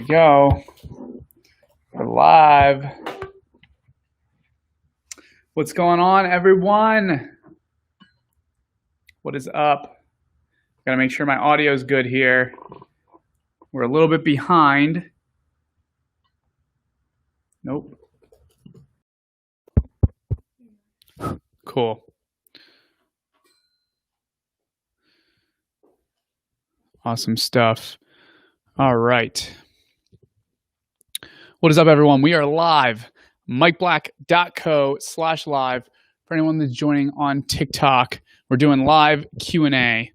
we go. We're live. What's going on, everyone? What is up? Gotta make sure my audio is good here. We're a little bit behind. Nope. Cool. Awesome stuff. All right. What is up, everyone? We are live. MikeBlack.co/live. For anyone that's joining on TikTok, we're doing live Q&A.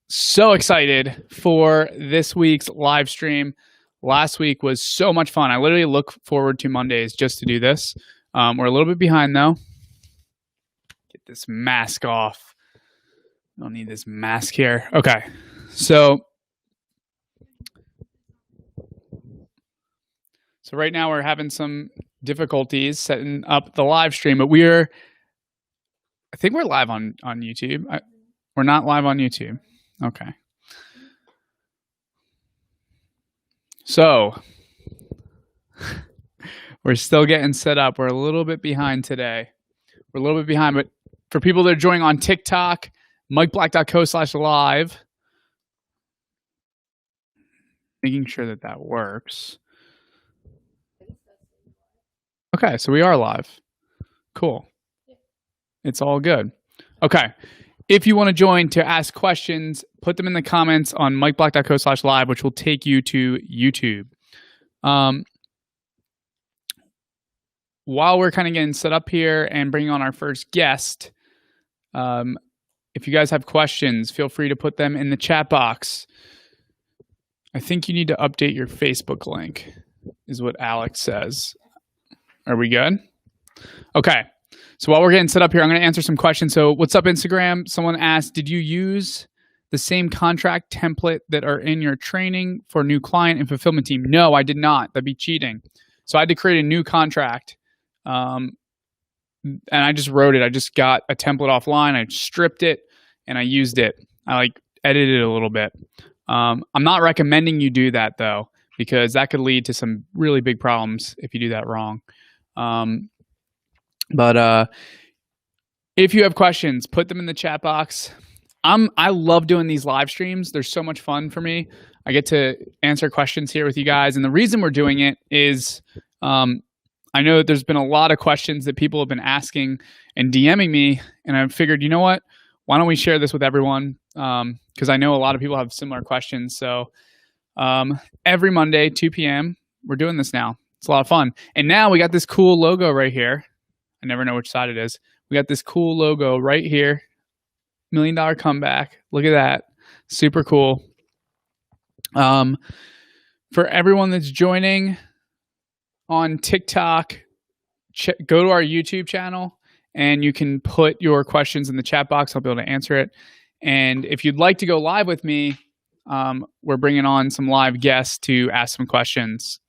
So excited for this week's live stream. Last week was so much fun. I literally look forward to Mondays just to do this. We're a little bit behind, though. Get this mask off. Don't need this mask here. Okay. So right now we're having some difficulties setting up the live stream, but I think we're live on YouTube. We're not live on YouTube. Okay. So we're still getting set up. We're a little bit behind today. We're a little bit behind, but for people that are joining on TikTok, MikeBlack.co/live, making sure that works. Okay, so we are live. Cool. It's all good. Okay. If you want to join to ask questions, put them in the comments on MikeBlack.co/live, which will take you to YouTube. While we're kind of getting set up here and bringing on our first guest, if you guys have questions, feel free to put them in the chat box. I think you need to update your Facebook link, is what Alex says. Are we good? Okay. So while we're getting set up here, I'm going to answer some questions. So what's up, Instagram? Someone asked, did you use the same contract template that are in your training for new client and fulfillment team? No, I did not. That'd be cheating. So I had to create a new contract. And I just wrote it. I just got a template offline. I stripped it and I used it. I edited it a little bit. I'm not recommending you do that, though, because that could lead to some really big problems if you do that wrong. But if you have questions, put them in the chat box. I love doing these live streams. They're so much fun for me. I get to answer questions here with you guys. And the reason we're doing it is I know that there's been a lot of questions that people have been asking and DMing me. And I've figured, you know what? Why don't we share this with everyone? Because I know a lot of people have similar questions. So every Monday, 2 p.m., we're doing this now. It's a lot of fun. And now we got this cool logo right here. I never know which side it is. We got this cool logo right here. $1 Million Comeback. Look at that. Super cool. For everyone that's joining on TikTok, go to our YouTube channel and you can put your questions in the chat box. I'll be able to answer it. And if you'd like to go live with me, we're bringing on some live guests to ask some questions.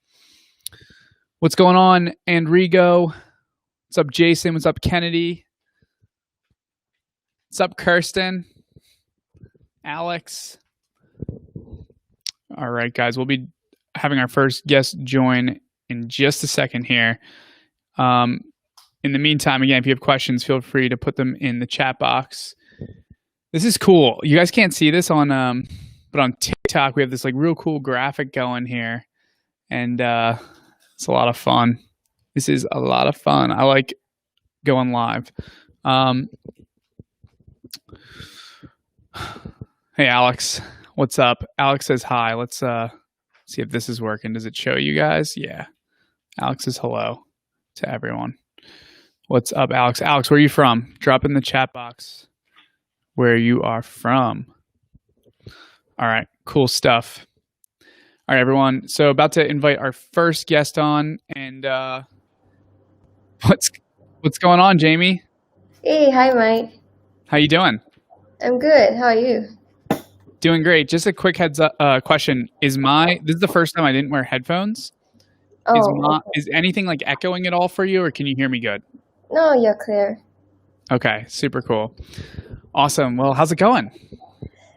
What's going on, Enrico? What's up, Jason? What's up, Kennedy? What's up, Kirsten? Alex? All right, guys. We'll be having our first guest join in just a second here. In the meantime, again, if you have questions, feel free to put them in the chat box. This is cool. You guys can't see this on, but on TikTok, we have this real cool graphic going here. And it's a lot of fun. This is a lot of fun. I like going live. Hey, Alex. What's up? Alex says hi. Let's see if this is working. Does it show you guys? Yeah. Alex says hello to everyone. What's up, Alex? Alex, where are you from? Drop in the chat box where you are from. All right. Cool stuff. All right, everyone. So about to invite our first guest on, and what's going on, Jamie? Hey, hi, Mike. How you doing? I'm good. How are you? Doing great. Just a quick heads up question. This is the first time I didn't wear headphones. Is anything echoing at all for you, or can you hear me good? No, you're clear. Okay, super cool. Awesome. Well, how's it going?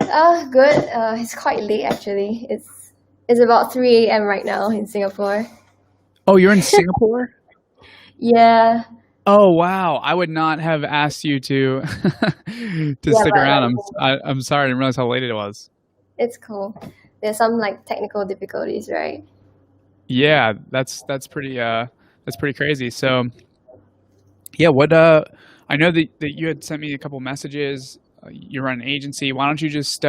Good. It's quite late actually. It's It's about 3 a.m. right now in Singapore. Oh, you're in Singapore? Yeah, Oh, wow. I would not have asked you to to yeah, stick but around. like I'm sorry. I didn't realize how late it was. it's cool. There's some like technical difficulties, right? Yeah, that's pretty crazy. So, yeah, what I know that you had sent me a couple messages. You run an agency. Why don't you just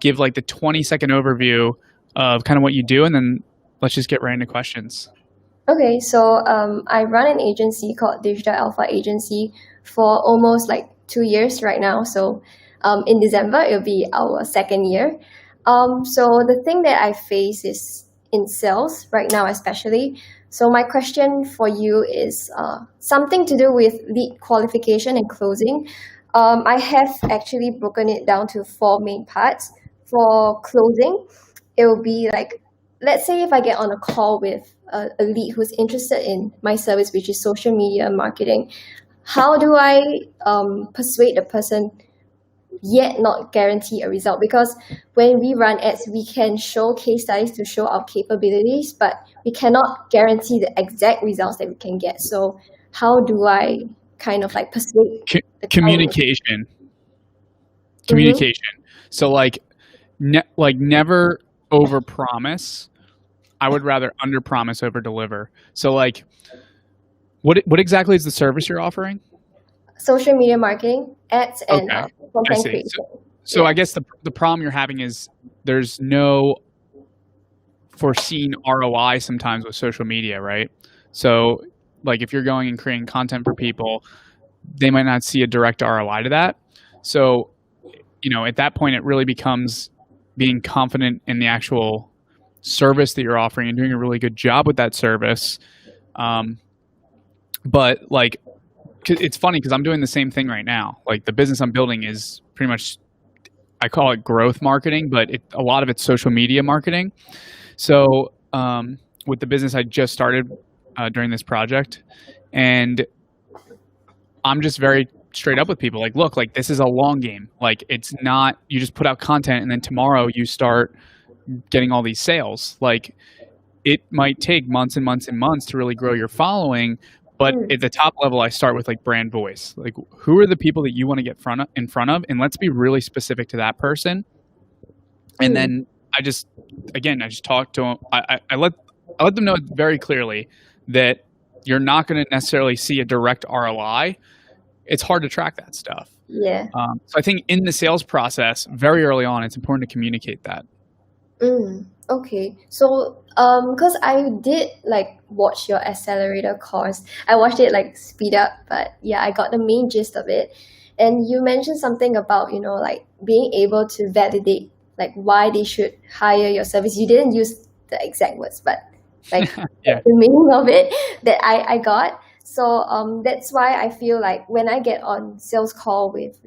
give like the 20-second overview of kind of what you do, and then let's just get right into questions. Okay, so I run an agency called Digital Alpha Agency for almost like 2 years right now. So in December, it'll be our second year. So the thing that I face is in sales right now, especially. So my question for you is something to do with lead qualification and closing. I have actually broken it down to four main parts. For closing, it will be like, let's say if I get on a call with a lead who's interested in my service, which is social media marketing, how do I persuade the person yet not guarantee a result? Because when we run ads, we can show case studies to show our capabilities, but we cannot guarantee the exact results that we can get. So how do I kind of like persuade C- the client? communication, Mm-hmm. communication. So like never overpromise. I would rather underpromise over deliver. So like what exactly is the service you're offering? Social media marketing, ads, and Okay, I content see. creation. So Yeah. I guess the problem you're having is there's no foreseen ROI sometimes with social media, right? So like if you're going and creating content for people, they might not see a direct ROI to that. So, at that point it really becomes being confident in the actual service that you're offering and doing a really good job with that service. Um, but like it's funny because I'm doing the same thing right now. Like the business I'm building is pretty much I call it growth marketing, but a lot of it's social media marketing. So with the business I just started during this project, and I'm just very straight up with people. Like, look, like this is a long game. Like it's not you just put out content and then tomorrow you start getting all these sales. Like it might take months and months and months to really grow your following. But Mm. at the top level, I start with like brand voice. Like, who are the people that you want to get in front of, and let's be really specific to that person. And Mm. then I just talk to them. I let them know very clearly that you're not going to necessarily see a direct ROI. It's hard to track that stuff. Yeah. So I think in the sales process, very early on, it's important to communicate that. Okay. So, because I did like watch your accelerator course. I watched it like speed up, but yeah, I got the main gist of it. And you mentioned something about, like being able to validate like why they should hire your service. You didn't use the exact words, but like Yeah. the meaning of it that I got. So that's why I feel like when I get on sales call with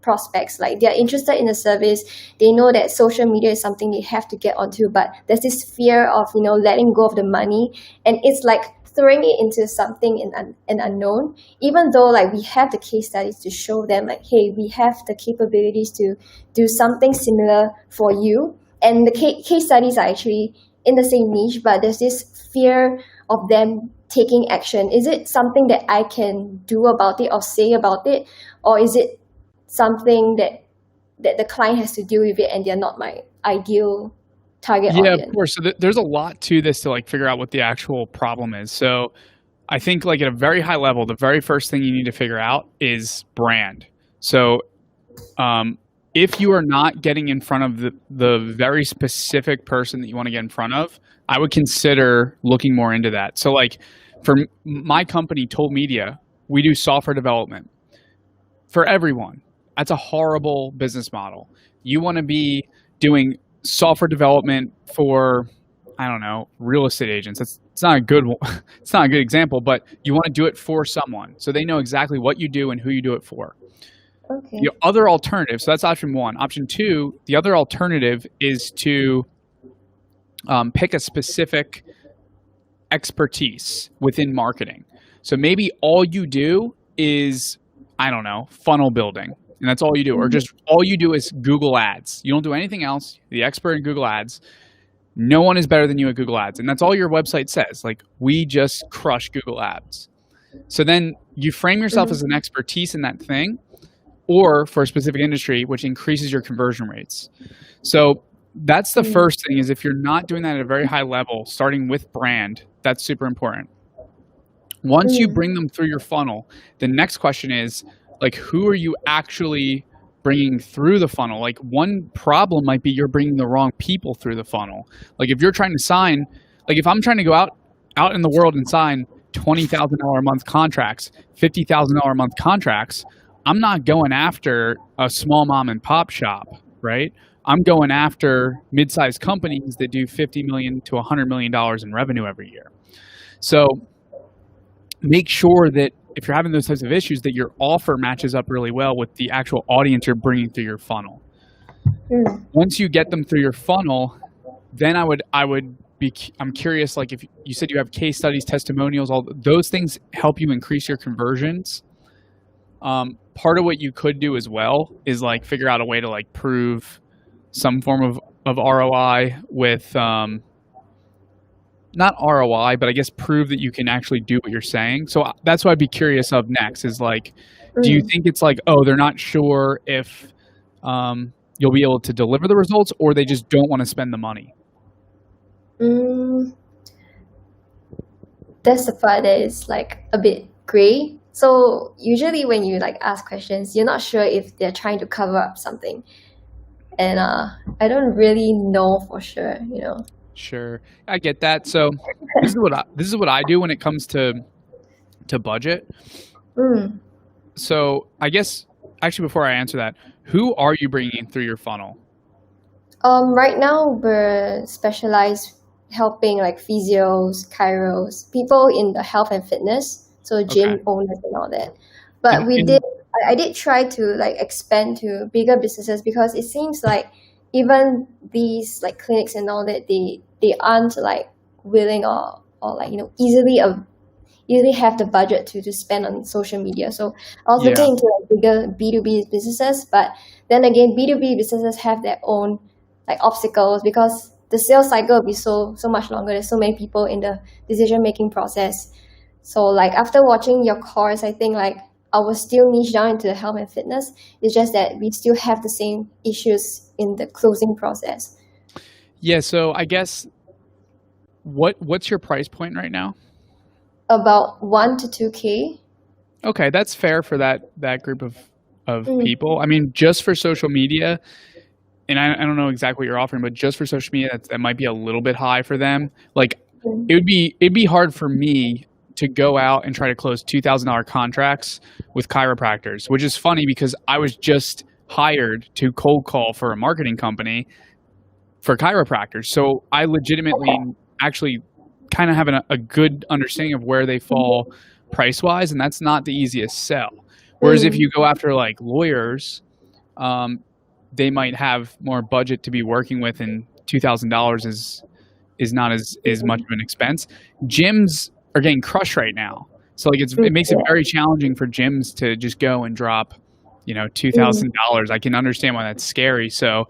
prospects, like they're interested in the service, they know that social media is something they have to get onto, but there's this fear of letting go of the money, and it's like throwing it into something in unknown. Even though like we have the case studies to show them like, hey, we have the capabilities to do something similar for you, and the case studies are actually in the same niche, but there's this fear of them taking action. Is it something that I can do about it or say about it, or is it something that the client has to deal with it and they're not my ideal target Yeah, of audience? course. So there's a lot to this to like figure out what the actual problem is. So I think like at a very high level, the very first thing you need to figure out is brand. So if you are not getting in front of the very specific person that you want to get in front of, I would consider looking more into that. So like my company, Toll Media, we do software development for everyone. That's a horrible business model. You want to be doing software development for, I don't know, real estate agents. It's not a good it's not a good example, but you want to do it for someone so they know exactly what you do and who you do it for. The Okay. other alternative, so that's option one. Option two, the other alternative is to pick a specific expertise within marketing. So maybe all you do is, I don't know, funnel building, and that's all you do, or Mhm. just all you do is Google Ads. You don't do anything else. The expert in Google Ads. No one is better than you at Google Ads. And that's all your website says. Like, we just crush Google Ads. So then you frame yourself as an expertise in that thing, or for a specific industry, which increases your conversion rates. So that's the first thing, is if you're not doing that at a very high level, starting with brand, that's super important. Once you bring them through your funnel, the next question is, like, who are you actually bringing through the funnel? Like, one problem might be you're bringing the wrong people through the funnel. Like, if you're trying to sign, like if I'm trying to go out in the world and sign $20,000 a month contracts, $50,000 a month contracts, I'm not going after a small mom and pop shop, right? I'm going after mid-sized companies that do $50 million to $100 million in revenue every year. So make sure that if you're having those types of issues, that your offer matches up really well with the actual audience you're bringing through your funnel. Once you get them through your funnel, then I'm curious, like if you said you have case studies, testimonials, all those things help you increase your conversions. Part of what you could do as well is like figure out a way to like prove some form of ROI with, not ROI, but I guess prove that you can actually do what you're saying. So that's what I'd be curious of next is like, do you think it's like, oh, they're not sure if you'll be able to deliver the results, or they just don't want to spend the money? That's the part that is like a bit gray. So usually when you like ask questions, you're not sure if they're trying to cover up something. And I don't really know for sure, you know. Sure, I get that. So this is what I do when it comes to budget. So I guess actually before I answer that, who are you bringing through your funnel? Right now we're specialized helping like physios, chiros, people in the health and fitness, so gym Okay. owners and all that. But And I did try to like expand to bigger businesses, because it seems like even these like clinics and all that, they aren't like willing or like, you know, easily have the budget to spend on social media. So I was yeah, looking into like bigger B2B businesses, but then again, B2B businesses have their own like obstacles, because the sales cycle will be so much longer. There's so many people in the decision making process. So like after watching your course, I think like I was still niche down into the health and fitness. It's just that we still have the same issues in the closing process. yeah. So I guess what's your price point right now? About 1 to 2K. Okay, that's fair for that group of people. I mean, just for social media, and I don't know exactly what you're offering, but just for social media, that might be a little bit high for them. Like, it'd be hard for me to go out and try to close $2,000 contracts with chiropractors, which is funny because I was just hired to cold call for a marketing company for chiropractors. So I legitimately actually kind of have a good understanding of where they fall price wise, and that's not the easiest sell. Whereas if you go after like lawyers, they might have more budget to be working with, and $2,000 is not as much of an expense. Gyms are getting crushed right now, so like it makes it very challenging for gyms to just go and drop, you know, $2,000. I can understand why that's scary. So,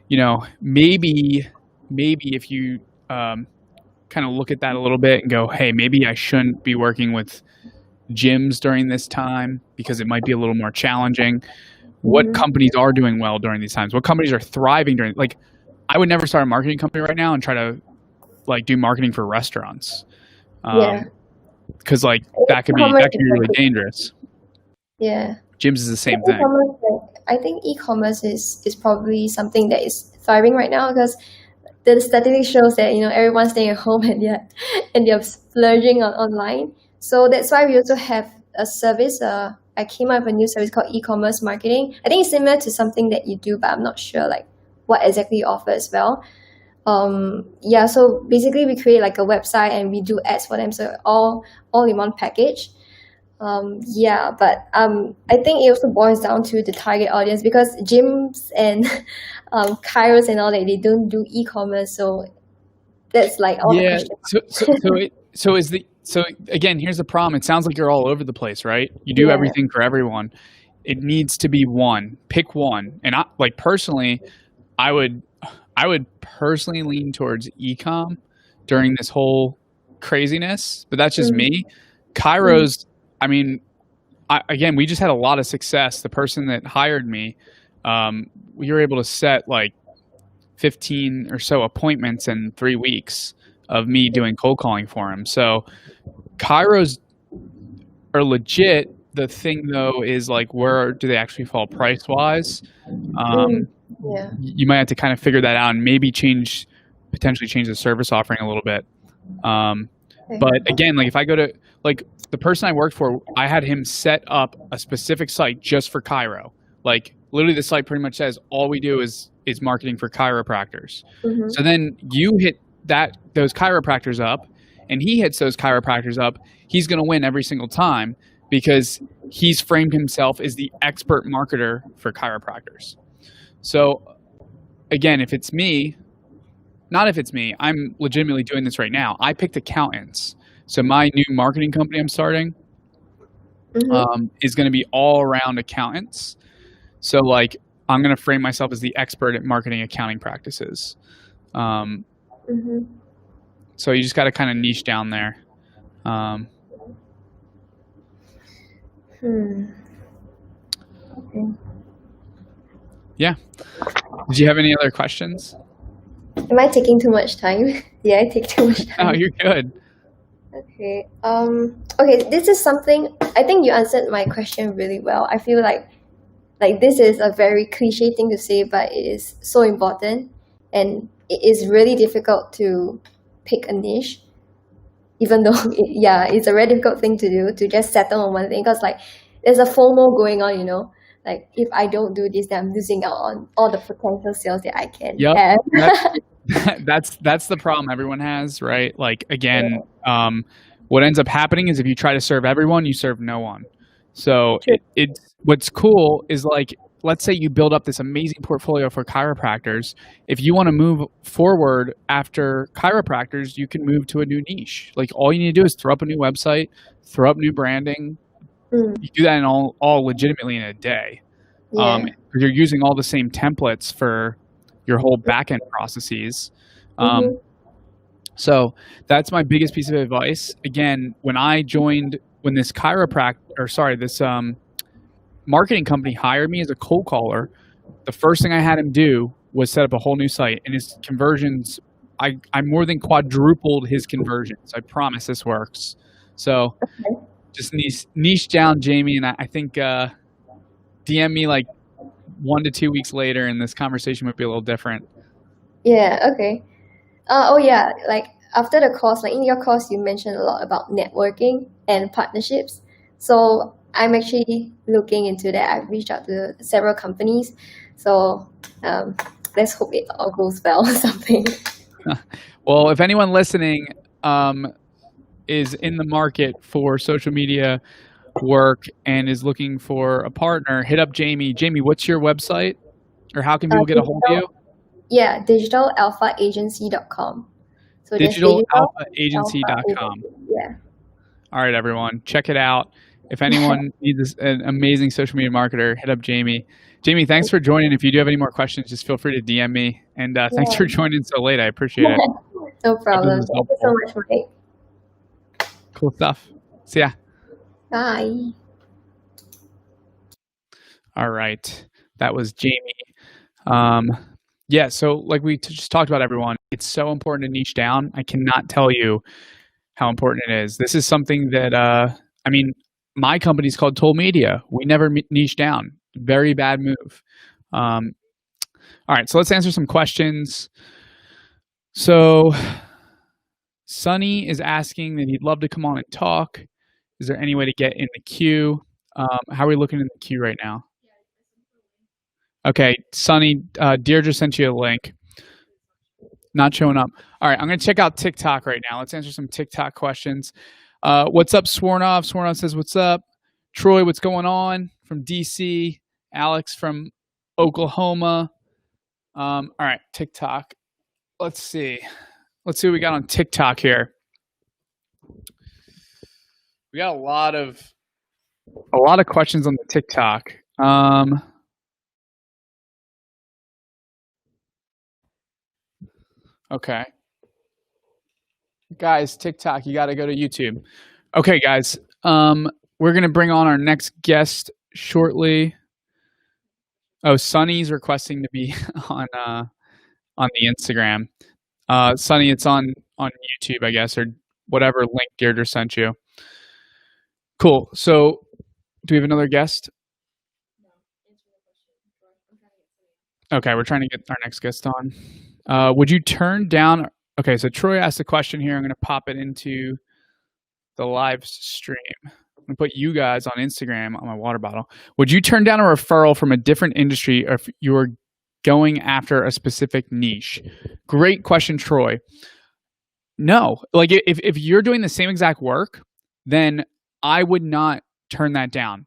you know, maybe if you kind of look at that a little bit and go, hey, maybe I shouldn't be working with gyms during this time because it might be a little more challenging. What companies are doing well during these times? What companies are thriving during, like, I would never start a marketing company right now and try to like do marketing for restaurants. Because like that could be really dangerous. Yeah. Gyms is the same thing. I think e-commerce is probably something that is thriving right now, because the statistics shows that, you know, everyone's staying at home and they're splurging on online. So that's why we also have a service. I came up with a new service called e-commerce marketing. I think it's similar to something that you do, but I'm not sure like what exactly you offer as well. So basically we create like a website and we do ads for them. So all in one package. But I think it also boils down to the target audience, because gyms and chiros and all that, they don't do e-commerce. So that's like all the questions. So again, here's the problem. It sounds like you're all over the place, right? You do everything for everyone. It needs to be one. Pick one. And I, like, personally, I would I would personally lean towards ecom during this whole craziness, but that's just Mm, me. Kairos, I mean, again, we just had a lot of success. The person that hired me, we were able to set like 15 or so appointments in 3 weeks of me doing cold calling for him. So Kairos are legit. The thing though is like, where do they actually fall price wise? mm, Um, yeah. you might have to kind of figure that out and maybe potentially change the service offering a little bit. Um, Okay. but again, like if I go to like the person I worked for, I had him set up a specific site just for Cairo. Like literally, the site pretty much says all we do is marketing for chiropractors. Mm-hmm. So then you hit those chiropractors up, and he hits those chiropractors up. He's going to win every single time because he's framed himself as the expert marketer for chiropractors. So again, if it's me, not if it's me, I'm legitimately doing this right now. I picked accountants. So my new marketing company I'm starting Mm-hmm. is going to be all around accountants. So like I'm going to frame myself as the expert at marketing accounting practices. Um, Mm-hmm. so you just got to kind of niche down there. Um, Hmm. Okay. yeah. Did you have any other questions? Am I taking too much time? Yeah, I take too much Oh, time. you're good. Okay. Okay, this is something I think you answered my question really well. I feel like this is a very cliche thing to say, but it is so important, and it is really difficult to pick a niche, even though yeah, it's a very difficult thing to do to just settle on one thing because like there's a FOMO going on, you know. Like if I don't do this, then I'm losing out on all the potential sales that I can Yep. have. That's that's the problem everyone has, right? Like again, Yeah, what ends up happening is if you try to serve everyone, you serve no one. So true. it's what's cool is like let's say you build up this amazing portfolio for chiropractors. If you want to move forward after chiropractors, you can move to a new niche. Like all you need to do is throw up a new website, throw up new branding. Mm, You do that in all legitimately in a day. yeah. 'Cause you're using all the same templates for your whole backend processes. Um, Mm-hmm. so that's my biggest piece of advice. Again, when this this marketing company hired me as a cold caller, the first thing I had him do was set up a whole new site, and his conversions, I more than quadrupled his conversions. I promise this works. So just niche down, Jamie, and I think DM me like 1 to 2 weeks later, and this conversation would be a little different. Yeah, okay. Oh yeah, like after the course, like in your course, you mentioned a lot about networking and partnerships. So I'm actually looking into that. I've reached out to several companies. So um, let's hope it all goes well or something. Well, if anyone listening is in the market for social media work and is looking for a partner, hit up Jamie. Jamie, what's your website, or how can people get a hold of you? Digital, yeah, digitalalphaagency.com. So just digital alpha DigitalAlphaAgency.com. agency. Yeah. All right, everyone, check it out. If anyone needs an amazing social media marketer, hit up Jamie. Jamie, thanks for joining. If you do have any more questions, just feel free to DM me. And thanks for Yeah. joining so late. I appreciate it. No Hope this problem. was Thank you so helpful. much, Mike. Cool stuff. See ya. Bye. All right. That was Jamie. Um, yeah, so like we just talked about, everyone, it's so important to niche down. I cannot tell you how important it is. This is something that, I mean, my company's called Toll Media. We never niche down. Very bad move. Um, all right, so let's answer some questions. So, Sunny is asking that he'd love to come on and talk. Is there any way to get in the queue? How are we looking in the queue right now? Okay, Sunny, Deirdre sent you a link. Not showing up. All right, I'm going to check out TikTok right now. Let's answer some TikTok questions. What's up, Swornov? Swornov says, what's up? Troy, what's going on? From DC. Alex from Oklahoma. All right, TikTok. Let's see. Let's see what we got on TikTok here. We got a lot of questions on the TikTok. Okay. Guys, TikTok, you got to go to YouTube. Okay, guys. We're going to bring on our next guest shortly. Oh, Sunny's requesting to be on the Instagram. Sunny, it's on YouTube, I guess, or whatever link Deirdre sent you. Cool. So, do we have another guest? Okay, we're trying to get our next guest on. Would you turn down? Okay, so Troy asked a question here. I'm going to pop it into the live stream. I'm going to put you guys on Instagram on my water bottle. Would you turn down a referral from a different industry if you were going after a specific niche? Great question, Troy. No. Like, if you're doing the same exact work, then I would not turn that down.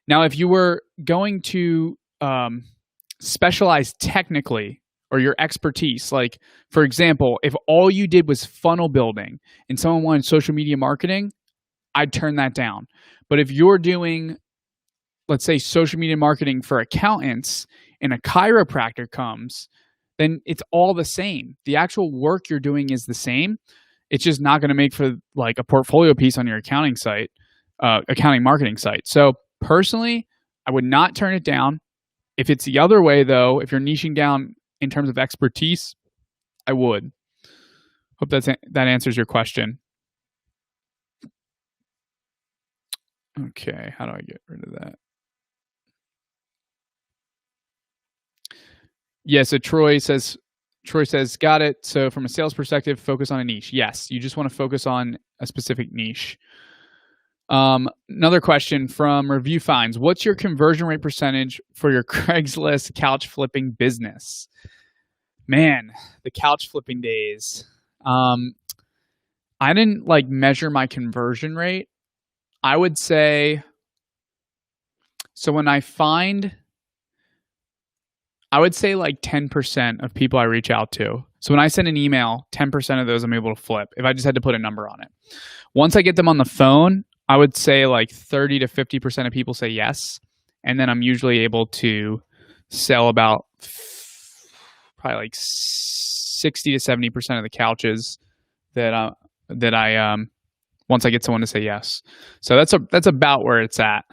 Now, if you were going to specialize technically or your expertise, like, for example, if all you did was funnel building and someone wanted social media marketing, I'd turn that down. But if you're doing, let's say, social media marketing for accountants and a chiropractor comes, then it's all the same. The actual work you're doing is the same. It's just not going to make for like a portfolio piece on your accounting site, accounting marketing site. So personally, I would not turn it down. If it's the other way, though, if you're niching down in terms of expertise, I would. Hope that answers your question. Okay, how do I get rid of that? Yeah, so Troy says, got it. So from a sales perspective, focus on a niche. Yes, you just want to focus on a specific niche. Another question from Review Finds. What's your conversion rate percentage for your Craigslist couch flipping business? Man, the couch flipping days. I didn't like measure my conversion rate. I would say, so when I would say like 10% of people I reach out to. So when I send an email, 10% of those I'm able to flip if I just had to put a number on it. Once I get them on the phone, I would say like 30 to 50% of people say yes. And then I'm usually able to sell about probably like 60 to 70% of the couches that I once I get someone to say yes. So that's about where it's at.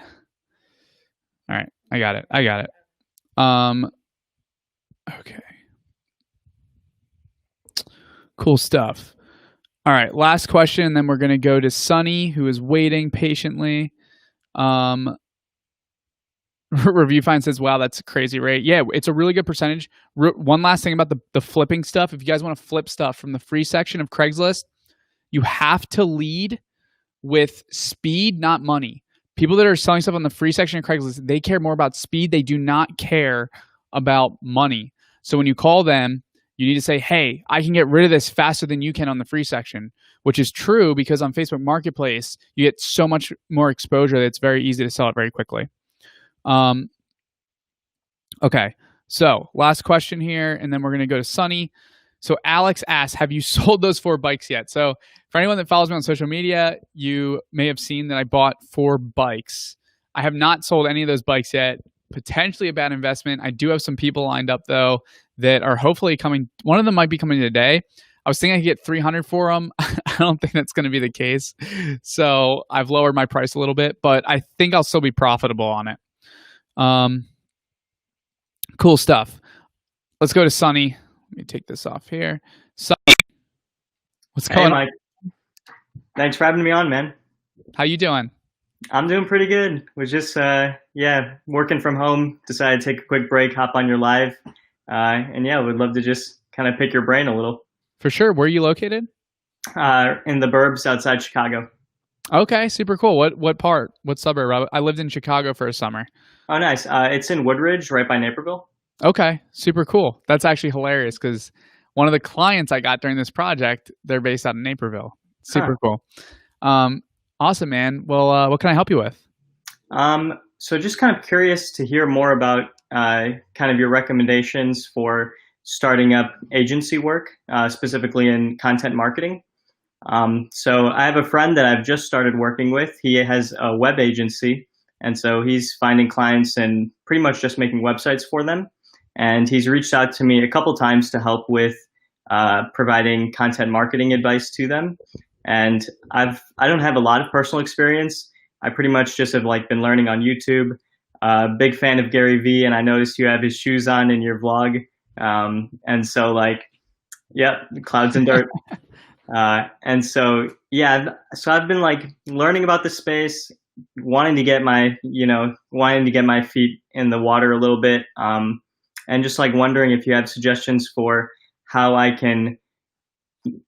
All right, I got it. Okay. Cool stuff. All right, last question, then we're going to go to Sunny, who is waiting patiently. Review Find says, wow, that's a crazy rate. Yeah, it's a really good percentage. One last thing about the flipping stuff. If you guys want to flip stuff from the free section of Craigslist, you have to lead with speed, not money. People that are selling stuff on the free section of Craigslist, they care more about speed. They do not care about money. So when you call them, you need to say, hey, I can get rid of this faster than you can on the free section, which is true because on Facebook Marketplace, you get so much more exposure that it's very easy to sell it very quickly. Okay, so last question here, and then we're going to go to Sunny. So Alex asks, have you sold those 4 bikes yet? So for anyone that follows me on social media, you may have seen that I bought 4 bikes. I have not sold any of those bikes yet. Potentially a bad investment. I do have some people lined up, though, that are hopefully coming. One of them might be coming today. I was thinking I could get 300 for them. I don't think that's going to be the case. So I've lowered my price a little bit, but I think I'll still be profitable on it. Cool stuff. Let's go to Sunny. Let me take this off here. Sunny, what's going on? Mike. Thanks for having me on, man. How you doing? I'm doing pretty good. Was just working from home. Decided to take a quick break, hop on your live, and yeah, would love to just kind of pick your brain a little. For sure. Where are you located? In the burbs outside Chicago. Okay, super cool. What part? What suburb? I lived in Chicago for a summer. Oh, nice. It's in Woodridge, right by Naperville. Okay, super cool. That's actually hilarious because one of the clients I got during this project, they're based out of Naperville. Super cool. Awesome, man. Well, what can I help you with? So just kind of curious to hear more about kind of your recommendations for starting up agency work, specifically in content marketing. So I have a friend that I've just started working with. He has a web agency, and so he's finding clients and pretty much just making websites for them. And he's reached out to me a couple times to help with providing content marketing advice to them. And I don't have a lot of personal experience. I pretty much just have like been learning on YouTube. Big fan of Gary Vee, and I noticed you have his shoes on in your vlog. And so like, yeah, clouds and dirt. And so, yeah, so I've been like learning about the space, wanting to get my feet in the water a little bit. And just like wondering if you have suggestions for how I can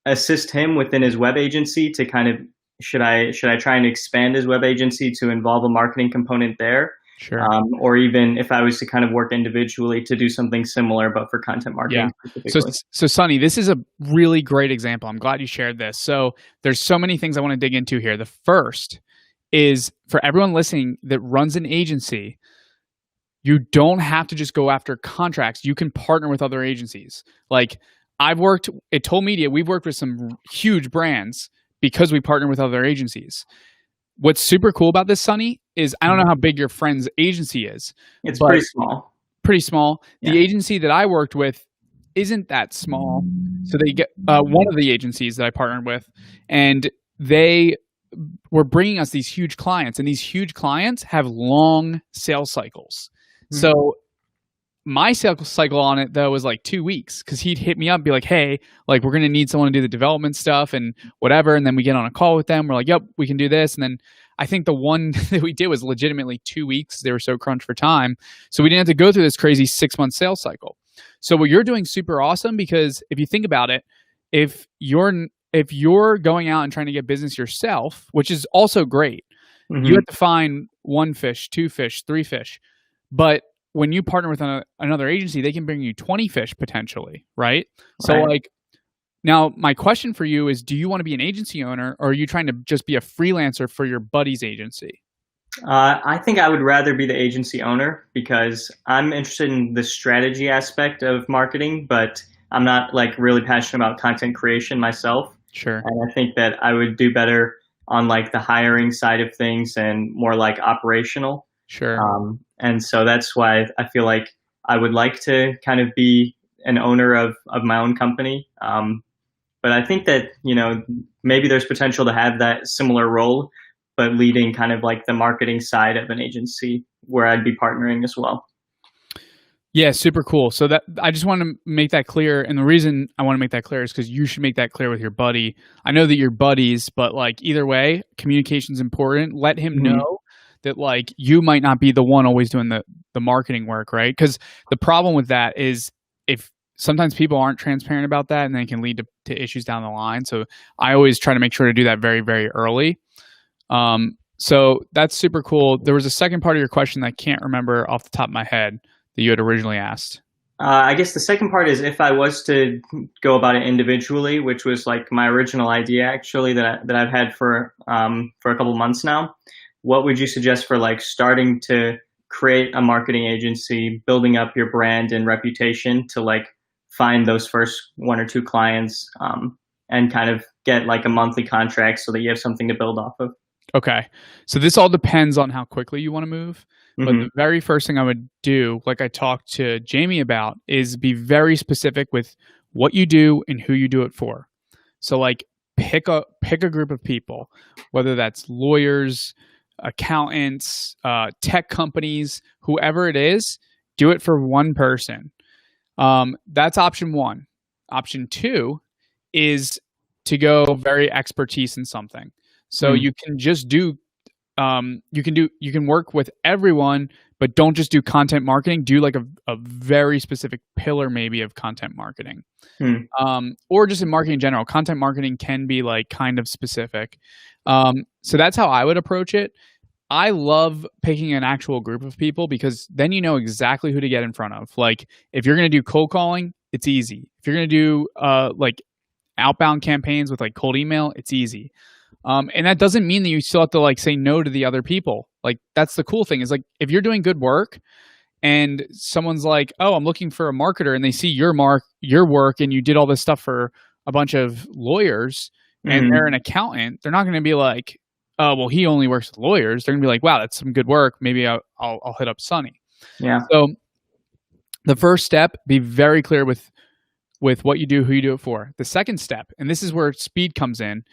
assist him within his web agency to kind of, should I try and expand his web agency to involve a marketing component there? Sure. Or even if I was to kind of work individually to do something similar, but for content marketing specifically. So Sonny, this is a really great example. I'm glad you shared this. So there's so many things I want to dig into here. The first is for everyone listening that runs an agency, you don't have to just go after contracts. You can partner with other agencies. Like I've worked at Toll Media, we've worked with some huge brands because we partner with other agencies. What's super cool about this, Sonny, is I don't know how big your friend's agency is. It's pretty small. Pretty small. Yeah. The agency that I worked with isn't that small. So they get one of the agencies that I partnered with, and they were bringing us these huge clients, and these huge clients have long sales cycles. Mm-hmm. So my sales cycle on it though was like 2 weeks, because he'd hit me up and be like, hey, like we're going to need someone to do the development stuff and whatever. And then we get on a call with them. We're like, yep, we can do this. And then I think the one that we did was legitimately 2 weeks. They were so crunched for time. So we didn't have to go through this crazy 6-month sales cycle. So what you're doing is super awesome, because if you think about it, if you're going out and trying to get business yourself, which is also great, mm-hmm. you have to find 1 fish, 2 fish, 3 fish. But when you partner with another agency, they can bring you 20 fish potentially, right? So like, now my question for you is, do you want to be an agency owner, or are you trying to just be a freelancer for your buddy's agency? I think I would rather be the agency owner, because I'm interested in the strategy aspect of marketing, but I'm not like really passionate about content creation myself. Sure. And I think that I would do better on like the hiring side of things and more like operational. Sure. And so that's why I feel like I would like to kind of be an owner of my own company. But I think that, maybe there's potential to have that similar role, but leading kind of like the marketing side of an agency where I'd be partnering as well. Yeah, super cool. So that I just want to make that clear. And the reason I want to make that clear is because you should make that clear with your buddy. I know that you're buddies, but like either way, communication's important. Let him mm-hmm. know that like you might not be the one always doing the marketing work, right? Because the problem with that is if sometimes people aren't transparent about that, and then it can lead to issues down the line. So I always try to make sure to do that very, very early. So that's super cool. There was a second part of your question that I can't remember off the top of my head that you had originally asked. I guess the second part is if I was to go about it individually, which was like my original idea actually that I've had for a couple months now. What would you suggest for like starting to create a marketing agency, building up your brand and reputation to like find those first 1 or 2 clients, and kind of get like a monthly contract so that you have something to build off of? Okay. So this all depends on how quickly you want to move. Mm-hmm. But the very first thing I would do, like I talked to Jamie about, is be very specific with what you do and who you do it for. So like pick a group of people, whether that's lawyers, accountants, tech companies, whoever it is, do it for one person. That's option 1. Option 2 is to go very expertise in something. So you can just do, you can work with everyone, but don't just do content marketing. Do like a very specific pillar maybe of content marketing, or just in marketing in general. Content marketing can be like kind of specific. So that's how I would approach it. I love picking an actual group of people, because then you know exactly who to get in front of. Like if you're going to do cold calling, it's easy. If you're going to do like outbound campaigns with like cold email, it's easy. And that doesn't mean that you still have to like say no to the other people. Like that's the cool thing, is like if you're doing good work and someone's like, oh, I'm looking for a marketer, and they see your work and you did all this stuff for a bunch of lawyers, mm-hmm. and they're an accountant, they're not going to be like, oh, well, he only works with lawyers. They're going to be like, wow, that's some good work. Maybe I'll hit up Sonny. Yeah. So the first step, be very clear with with what you do, who you do it for. The second step, and this is where speed comes in,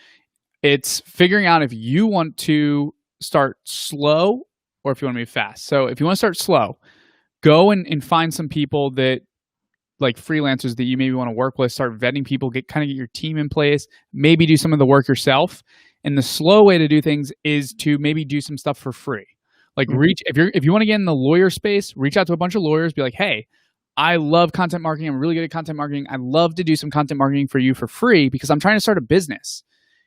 it's figuring out if you want to start slow or if you want to move fast. So if you want to start slow, go and find some people that, like freelancers that you maybe want to work with, start vetting people, get your team in place, maybe do some of the work yourself. And the slow way to do things is to maybe do some stuff for free. Like if you want to get in the lawyer space, reach out to a bunch of lawyers, be like, hey, I love content marketing. I'm really good at content marketing. I'd love to do some content marketing for you for free because I'm trying to start a business.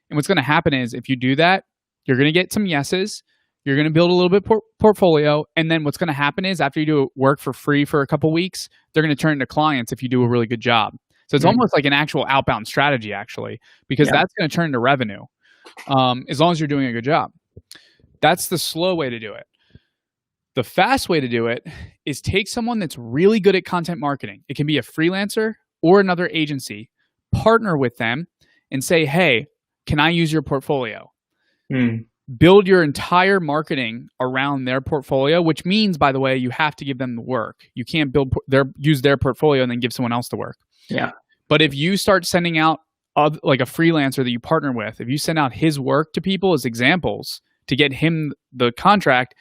And what's going to happen is if you do that, you're going to get some yeses. You're going to build a little bit portfolio. And then what's going to happen is after you do work for free for a couple weeks, they're going to turn into clients if you do a really good job. So it's almost like an actual outbound strategy, actually, because that's going to turn into revenue as long as you're doing a good job. That's the slow way to do it. The fast way to do it is take someone that's really good at content marketing. It can be a freelancer or another agency. Partner with them and say, hey, can I use your portfolio? Build your entire marketing around their portfolio, which means, by the way, you have to give them the work. You can't use their portfolio and then give someone else the work. Yeah. But if you start sending out like a freelancer that you partner with, if you send out his work to people as examples to get him the contract,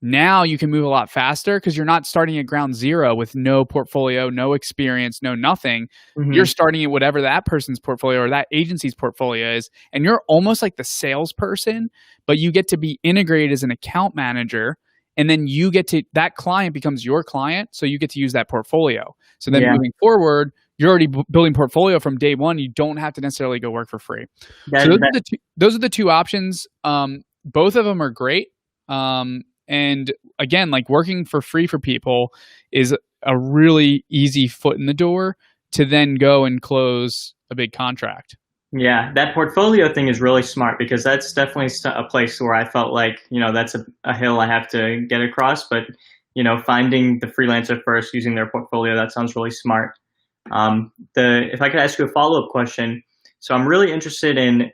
now you can move a lot faster because you're not starting at ground zero with no portfolio, no experience, no nothing. You're starting at whatever that person's portfolio or that agency's portfolio is. And you're almost like the salesperson, but you get to be integrated as an account manager. And then that client becomes your client. So you get to use that portfolio. So then moving forward, you're already building portfolio from day one. You don't have to necessarily go work for free. Those are the two options. Both of them are great. And again, like working for free for people is a really easy foot in the door to then go and close a big contract. Yeah, that portfolio thing is really smart because that's definitely a place where I felt like, that's a hill I have to get across. But, finding the freelancer first, using their portfolio, that sounds really smart. If I could ask you a follow-up question. So I'm really interested in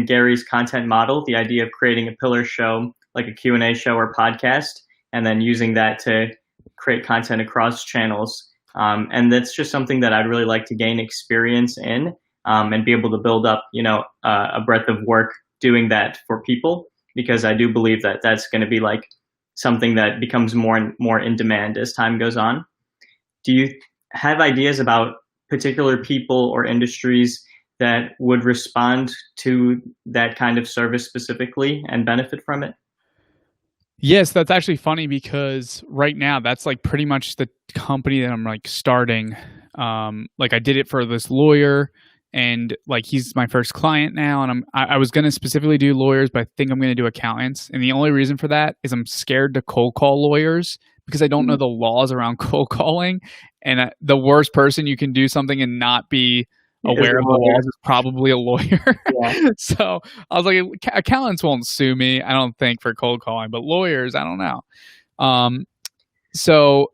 Gary's content model, the idea of creating a pillar show, like a Q&A show or podcast, and then using that to create content across channels. And that's just something that I'd really like to gain experience in and be able to build up, a breadth of work doing that for people, because I do believe that that's going to be like something that becomes more and more in demand as time goes on. Do you have ideas about particular people or industries that would respond to that kind of service specifically and benefit from it? Yes, that's actually funny because right now that's like pretty much the company that I'm like starting. Like I did it for this lawyer and like he's my first client now, and I was going to specifically do lawyers, but I think I'm going to do accountants. And the only reason for that is I'm scared to cold call lawyers because I don't know the laws around cold calling. And the worst person you can do something and not be aware of the laws is probably a lawyer. Yeah. So I was like, accountants won't sue me, I don't think, for cold calling, but lawyers, I don't know. So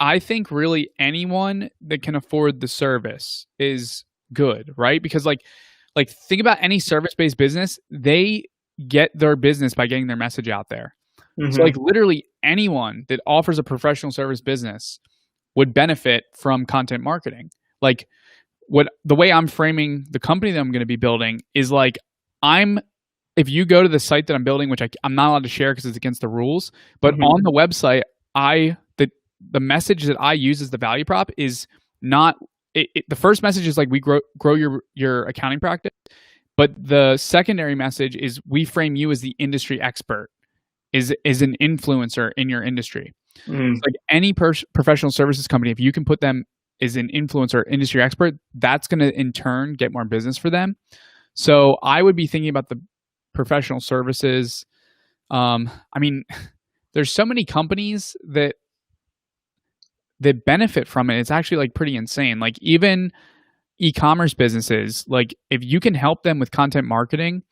I think really anyone that can afford the service is good, right? Because like think about any service-based business, they get their business by getting their message out there. So like literally anyone that offers a professional service business would benefit from content marketing. Like the way I'm framing the company that I'm going to be building is like if you go to the site that I'm building, which I'm not allowed to share because it's against the rules, but on the website, the message that I use as the value prop is not the first message is like we grow your accounting practice, but the secondary message is we frame you as the industry expert, is an influencer in your industry. So like any professional services company, if you can put them as an influencer, industry expert, that's going to in turn get more business for them. So I would be thinking about the professional services. I mean, there's so many companies that benefit from it. It's actually like pretty insane. Like even e-commerce businesses, like if you can help them with content marketing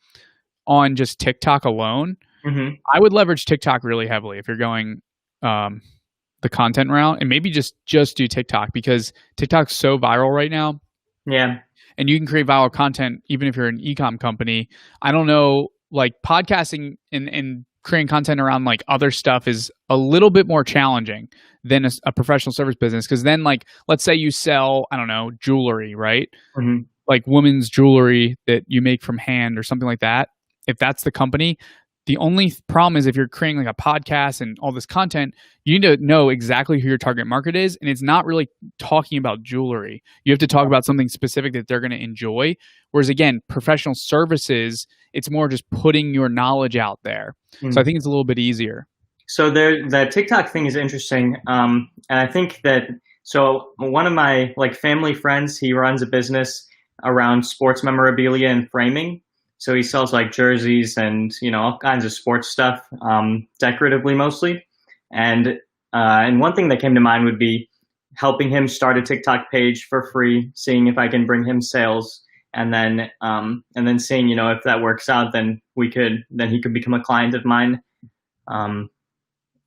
on just TikTok alone, I would leverage TikTok really heavily if you're going the content route, and maybe just do TikTok because TikTok's so viral right now. Yeah. And you can create viral content even if you're an e-com company. I don't know, like podcasting and creating content around like other stuff is a little bit more challenging than a professional service business. Because then, like, let's say you sell, I don't know, jewelry, right? Mm-hmm. Like women's jewelry that you make from hand or something like that. If that's the company, the only problem is if you're creating like a podcast and all this content, you need to know exactly who your target market is. And it's not really talking about jewelry. You have to talk about something specific that they're going to enjoy. Whereas again, professional services, it's more just putting your knowledge out there. Mm-hmm. So I think it's a little bit easier. So the TikTok thing is interesting. And I think that, so one of my like family friends, he runs a business around sports memorabilia and framing. So he sells like jerseys and, you know, all kinds of sports stuff, decoratively mostly. And one thing that came to mind would be helping him start a TikTok page for free, seeing if I can bring him sales, and then seeing, you know, if that works out, then he could become a client of mine. And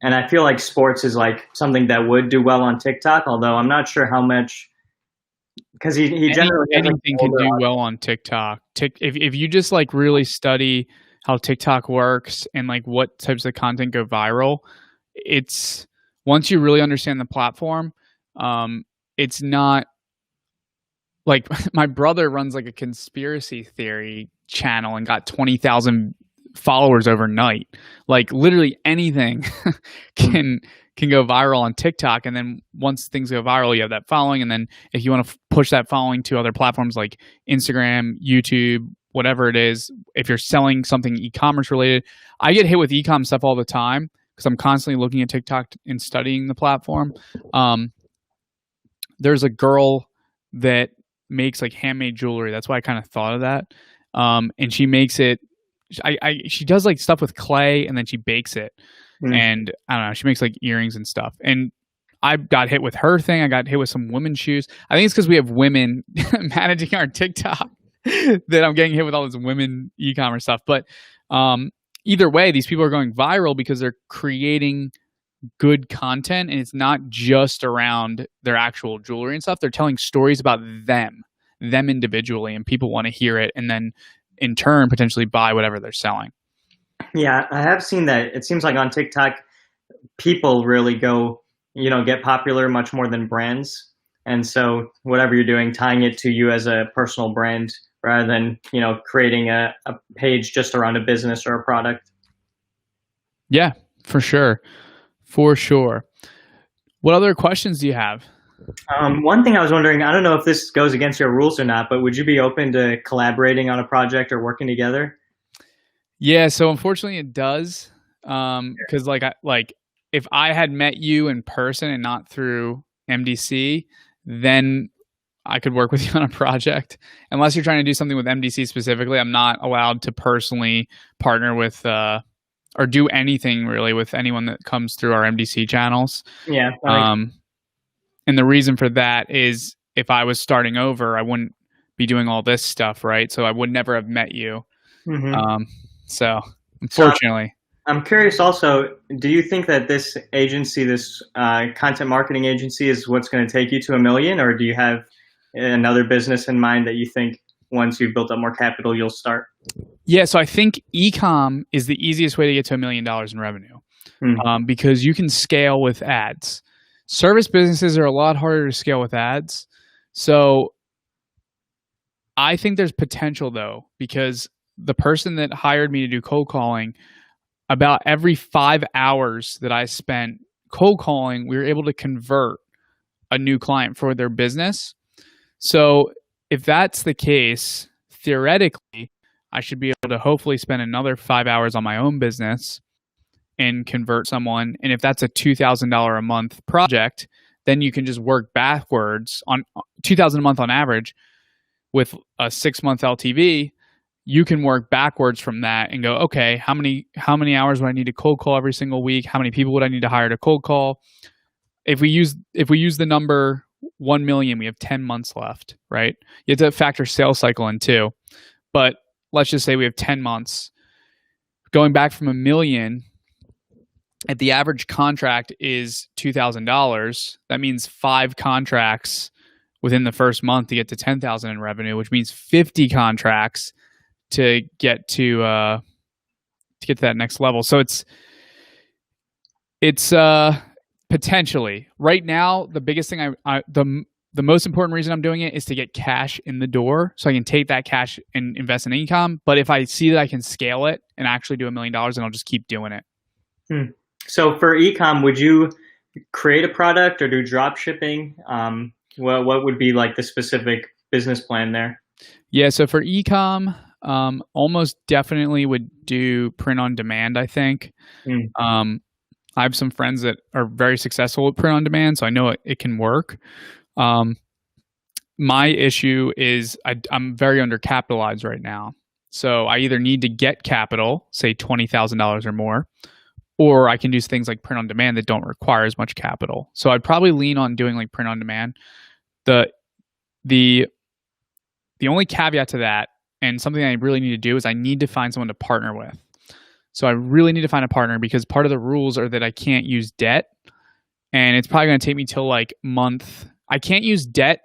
I feel like sports is like something that would do well on TikTok, although I'm not sure how much, because he generally anything can do well on TikTok. If you just like really study how TikTok works and like what types of content go viral, it's once you really understand the platform, it's not like my brother runs like a conspiracy theory channel and got 20,000 followers overnight. Like literally anything can go viral on TikTok, and then once things go viral, you have that following, and then if you want to push that following to other platforms like Instagram, YouTube, whatever it is, if you're selling something e-commerce related, I get hit with e-com stuff all the time because I'm constantly looking at TikTok and studying the platform. There's a girl that makes like handmade jewelry. That's why I kind of thought of that. And she makes it. She does like stuff with clay and then she bakes it. And I don't know, she makes like earrings and stuff. And I got hit with her thing. I got hit with some women's shoes. I think it's because we have women managing our TikTok that I'm getting hit with all this women e-commerce stuff. But either way, these people are going viral because they're creating good content, and it's not just around their actual jewelry and stuff. They're telling stories about them individually, and people want to hear it and then in turn potentially buy whatever they're selling. Yeah, I have seen that. It seems like on TikTok, people really go, you know, get popular much more than brands. And so whatever you're doing, tying it to you as a personal brand rather than, you know, creating a page just around a business or a product. Yeah, for sure. For sure. What other questions do you have? One thing I was wondering, I don't know if this goes against your rules or not, but would you be open to collaborating on a project or working together? Yeah, so unfortunately it does. Because like if I had met you in person and not through MDC, then I could work with you on a project. Unless you're trying to do something with MDC specifically, I'm not allowed to personally partner with or do anything really with anyone that comes through our MDC channels. Yeah. And the reason for that is if I was starting over, I wouldn't be doing all this stuff, right? So I would never have met you. Mm-hmm. So unfortunately. So I'm curious also, do you think that this agency, this content marketing agency is what's going to take you to $1 million, or do you have another business in mind that you think once you've built up more capital, you'll start? Yeah, so I think e-com is the easiest way to get to $1 million in revenue because you can scale with ads. Service businesses are a lot harder to scale with ads. So I think there's potential though, because the person that hired me to do cold calling, about every 5 hours that I spent cold calling, we were able to convert a new client for their business. So if that's the case, theoretically, I should be able to hopefully spend another 5 hours on my own business and convert someone. And if that's a $2,000 a month project, then you can just work backwards on $2,000 a month on average with a 6-month LTV. You can work backwards from that and go, okay, how many hours would I need to cold call every single week? How many people would I need to hire to cold call? If we use the number 1 million, we have 10 months left, right? You have to factor sales cycle in too. But let's just say we have 10 months. Going back from $1 million, if the average contract is $2,000, that means 5 contracts within the first month to get to $10,000 in revenue, which means 50 contracts to get to get to that next level. So it's potentially right now the biggest thing the most important reason I'm doing it is to get cash in the door so I can take that cash and invest in income. But if I see that I can scale it and actually do $1 million, then I'll just keep doing it. So for ecom, would you create a product or do drop shipping? What would be like the specific business plan there? Yeah, so for ecom, almost definitely would do print on demand, I think. I have some friends that are very successful with print on demand, so I know it can work. My issue is I'm very undercapitalized right now. So I either need to get capital, say $20,000 or more, or I can do things like print on demand that don't require as much capital. So I'd probably lean on doing like print on demand. The only caveat to that, and something I really need to do, is I need to find someone to partner with. So I really need to find a partner because part of the rules are that I can't use debt, and it's probably going to take me till like month. I can't use debt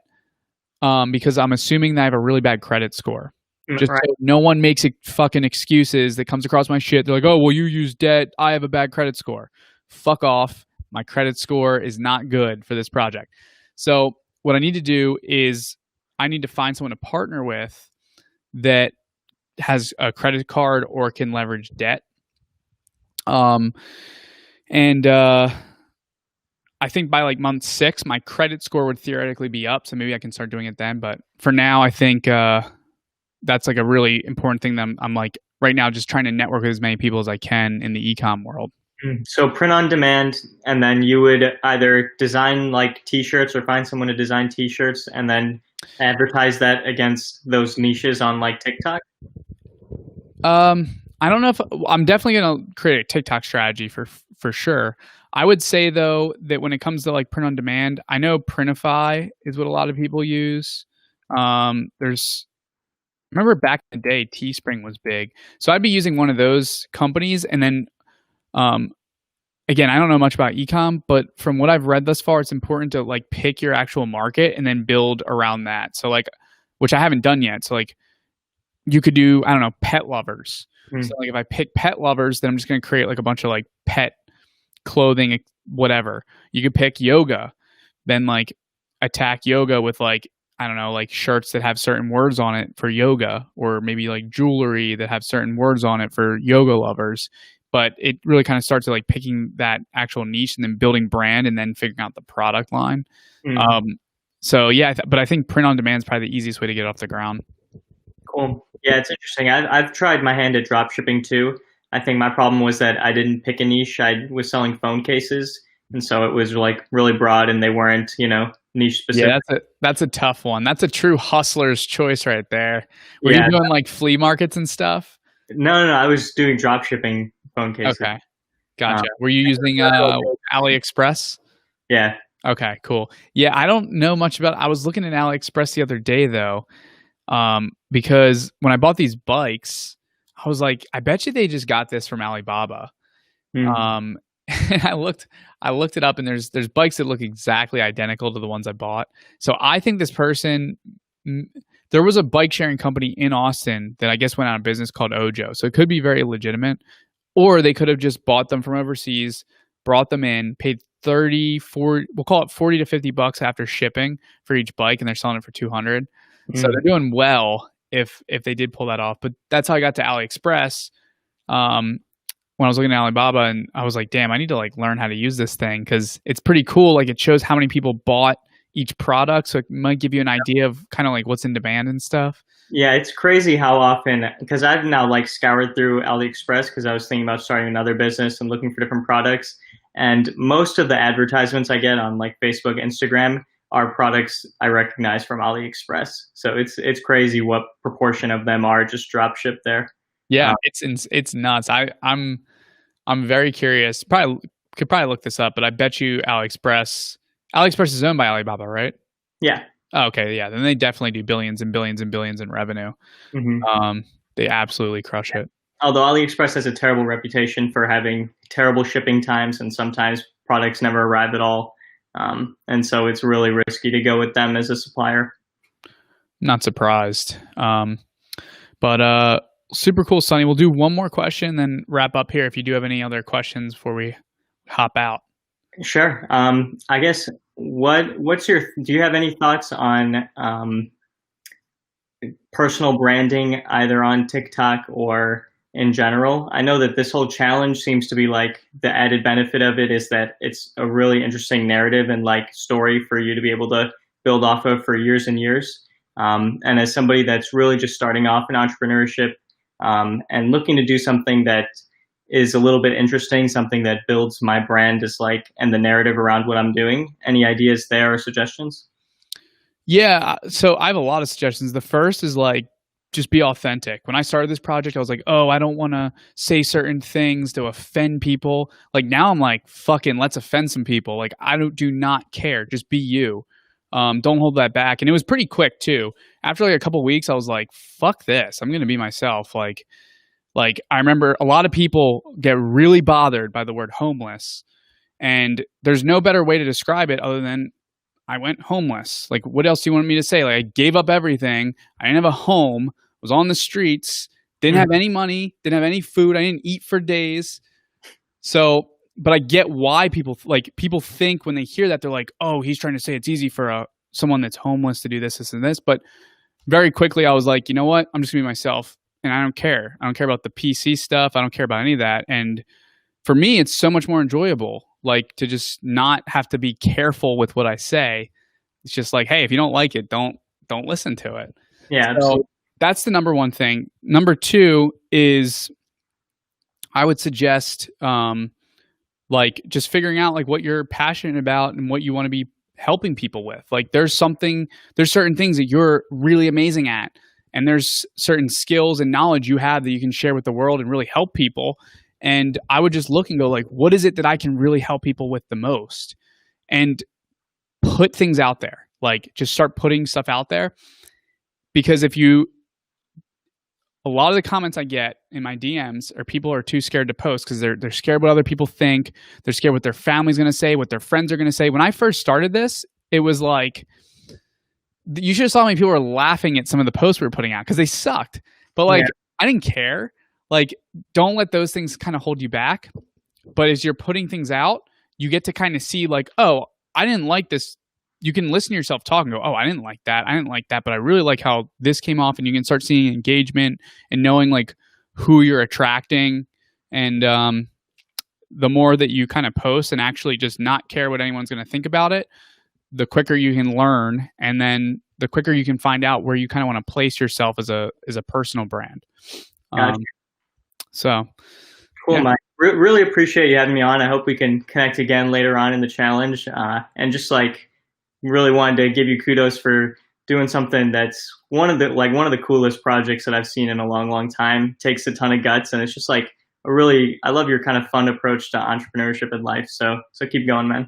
because I'm assuming that I have a really bad credit score. Just Right. so no one makes fucking excuses that comes across my shit. They're like, oh, well, you use debt. I have a bad credit score. Fuck off. My credit score is not good for this project. So what I need to do is I need to find someone to partner with that has a credit card or can leverage debt. I think by like month 6, my credit score would theoretically be up. So maybe I can start doing it then. But for now, I think that's like a really important thing that I'm like right now just trying to network with as many people as I can in the e-com world. So print on demand, and then you would either design like t-shirts or find someone to design t-shirts and then advertise that against those niches on like TikTok. I don't know if I'm definitely going to create a TikTok strategy for sure. I would say though that when it comes to like print on demand, I know Printify is what a lot of people use. Remember back in the day, Teespring was big. So I'd be using one of those companies. And then, again, I don't know much about ecom, but from what I've read thus far, it's important to like pick your actual market and then build around that. So like, which I haven't done yet. So like you could do, I don't know, pet lovers. So like if I pick pet lovers, then I'm just going to create like a bunch of like pet clothing, whatever. You could pick yoga, then like attack yoga with like, I don't know, like shirts that have certain words on it for yoga, or maybe like jewelry that have certain words on it for yoga lovers. But it really kind of starts to like picking that actual niche and then building brand and then figuring out the product line. So yeah, but I think print on demand is probably the easiest way to get off the ground. Cool. Yeah, it's interesting. I've tried my hand at drop shipping too. I think my problem was that I didn't pick a niche. I was selling phone cases, and so it was like really broad, and they weren't, niche specific. Yeah, that's a tough one. That's a true hustler's choice right there. Were you doing like flea markets and stuff? No. I was doing drop shipping phone cases. Okay, gotcha. Were you using AliExpress? Yeah. Okay, cool. Yeah, I don't know much about. I was looking at AliExpress the other day though, because when I bought these bikes, I was like, I bet you they just got this from Alibaba. And I looked it up, and there's bikes that look exactly identical to the ones I bought. So I think this person, there was a bike sharing company in Austin that I guess went out of business called Ojo. So it could be very legitimate, or they could have just bought them from overseas, brought them in, paid 30, 40, we'll call it 40 to 50 bucks after shipping for each bike, and they're selling it for 200. So they're doing well if they did pull that off. But that's how I got to AliExpress. When I was looking at Alibaba, and I was like, damn, I need to like learn how to use this thing because it's pretty cool. Like it shows how many people bought each product. So it might give you an idea of kind of like what's in demand and stuff. Yeah, it's crazy how often, because I've now like scoured through AliExpress because I was thinking about starting another business and looking for different products. And most of the advertisements I get on like Facebook, Instagram are products I recognize from AliExpress. So it's crazy what proportion of them are just drop shipped there. Yeah, it's nuts. I'm very curious. Could probably look this up, but I bet you AliExpress is owned by Alibaba, right? Yeah. Oh, okay, yeah. Then they definitely do billions and billions and billions in revenue. They absolutely crush it. Although AliExpress has a terrible reputation for having terrible shipping times, and sometimes products never arrive at all. And so it's really risky to go with them as a supplier. Not surprised. But Super cool, Sonny. We'll do one more question, then wrap up here. If you do have any other questions before we hop out. Sure. I guess do you have any thoughts on personal branding either on TikTok or in general? I know that this whole challenge seems to be like the added benefit of it is that it's a really interesting narrative and like story for you to be able to build off of for years and years. And as somebody that's really just starting off in entrepreneurship and looking to do something that is a little bit interesting, something that builds my brand is like, and the narrative around what I'm doing. Any ideas there or suggestions? Yeah, so I have a lot of suggestions. The first is like just be authentic. When I started this project, I was like, "Oh, I don't want to say certain things to offend people." Like now I'm like, "Fucking let's offend some people." Like do not care. Just be you. Don't hold that back. And it was pretty quick too. After like a couple weeks, I was like, "Fuck this. I'm going to be myself." Like I remember a lot of people get really bothered by the word homeless, and there's no better way to describe it other than I went homeless. Like, what else do you want me to say? Like, I gave up everything. I didn't have a home. Was on the streets. Didn't have any money. Didn't have any food. I didn't eat for days. So, but I get why people think when they hear that they're like, "Oh, he's trying to say it's easy for someone that's homeless to do this, this, and this." But very quickly, I was like, you know what? I'm just gonna be myself, and I don't care. I don't care about the PC stuff. I don't care about any of that. And for me, it's so much more enjoyable. Like to just not have to be careful with what I say. It's just like, hey, if you don't like it, don't listen to it. Yeah, so absolutely. That's the number one thing. Number two is I would suggest like just figuring out like what you're passionate about and what you want to be helping people with. Like there's certain things that you're really amazing at, and there's certain skills and knowledge you have that you can share with the world and really help people. And I would just look and go like, what is it that I can really help people with the most? And put things out there. Like just start putting stuff out there. Because a lot of the comments I get in my DMs are people are too scared to post because they're scared what other people think. They're scared what their family's going to say, what their friends are going to say. When I first started this, it was like, you should have saw me. People were laughing at some of the posts we were putting out because they sucked. But like, I didn't care. Like, don't let those things kind of hold you back. But as you're putting things out, you get to kind of see like, oh, I didn't like this. You can listen to yourself talk and go, oh, I didn't like that. I didn't like that. But I really like how this came off. And you can start seeing engagement and knowing like who you're attracting. And the more that you kind of post and actually just not care what anyone's going to think about it, the quicker you can learn. And then the quicker you can find out where you kind of want to place yourself as a personal brand. Gotcha. So cool, yeah. Mike. Really appreciate you having me on. I hope we can connect again later on in the challenge. And just like really wanted to give you kudos for doing something that's one of the coolest projects that I've seen in a long, long time. Takes a ton of guts, and it's just like I love your kind of fun approach to entrepreneurship and life. So keep going, man.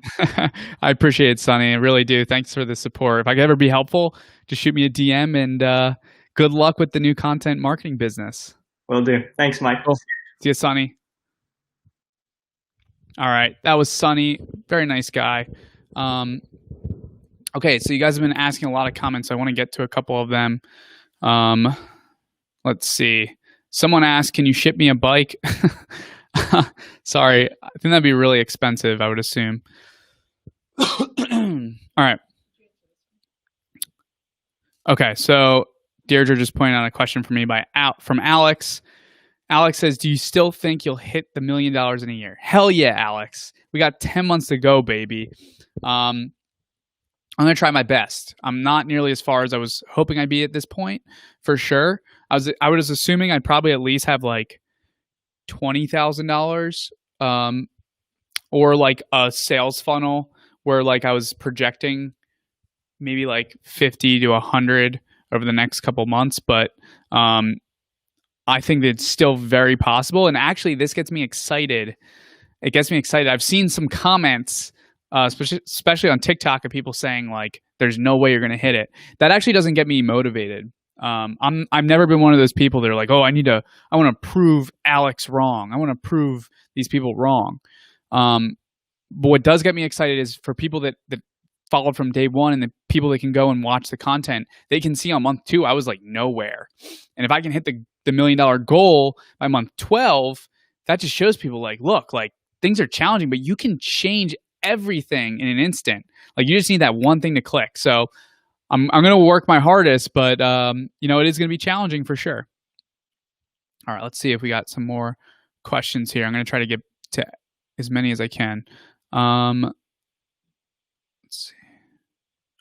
I appreciate it, Sonny. I really do. Thanks for the support. If I could ever be helpful, just shoot me a DM, and good luck with the new content marketing business. Will do. Thanks, Mike. Cool. See you, Sonny. All right. That was Sonny. Very nice guy. Okay, so you guys have been asking a lot of comments. So I want to get to a couple of them. Let's see. Someone asked, can you ship me a bike? Sorry. I think that'd be really expensive, I would assume. All right. Okay, so Deirdre just pointed out a question for me from Alex. Alex says, do you still think you'll hit the $1 million in a year? Hell yeah, Alex. We got 10 months to go, baby. I'm going to try my best. I'm not nearly as far as I was hoping I'd be at this point, for sure. I was assuming I'd probably at least have like $20,000 or like a sales funnel where like I was projecting maybe like 50 to 100 over the next couple months. But I think that it's still very possible. And actually, this gets me excited. It gets me excited. I've seen some comments, especially on TikTok, of people saying like, "There's no way you're going to hit it." That actually doesn't get me motivated. I've never been one of those people that are like, "Oh, I want to prove Alex wrong. I want to prove these people wrong." But what does get me excited is for people that followed from day one and the people that can go and watch the content, they can see on month 2, I was like nowhere. And if I can hit the $1 million goal by month 12, that just shows people like, look, like things are challenging, but you can change everything in an instant. Like you just need that one thing to click. So I'm going to work my hardest, but you know, it is going to be challenging for sure. All right, let's see if we got some more questions here. I'm going to try to get to as many as I can. Let's see.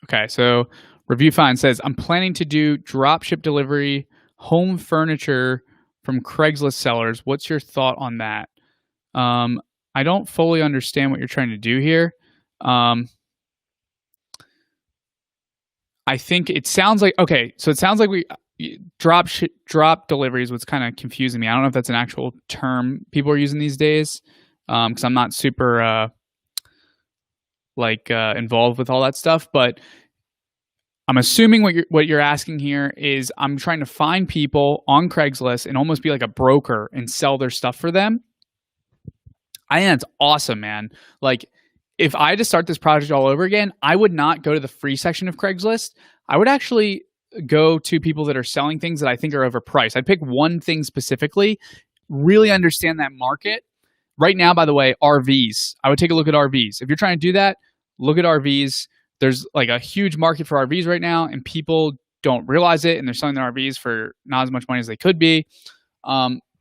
Okay, so Review Fine says, I'm planning to do dropship delivery, home furniture from Craigslist sellers. What's your thought on that? I don't fully understand what you're trying to do here. I think it sounds like, okay, so it sounds like drop delivery is what's kind of confusing me. I don't know if that's an actual term people are using these days, because I'm not super involved with all that stuff. But I'm assuming what you're asking here is I'm trying to find people on Craigslist and almost be like a broker and sell their stuff for them. I think that's awesome, man. Like, if I had to start this project all over again, I would not go to the free section of Craigslist. I would actually go to people that are selling things that I think are overpriced. I'd pick one thing specifically, really understand that market. Right now, by the way, RVs. I would take a look at RVs. If you're trying to do that, look at RVs. There's like a huge market for RVs right now, and people don't realize it, and they're selling their RVs for not as much money as they could be.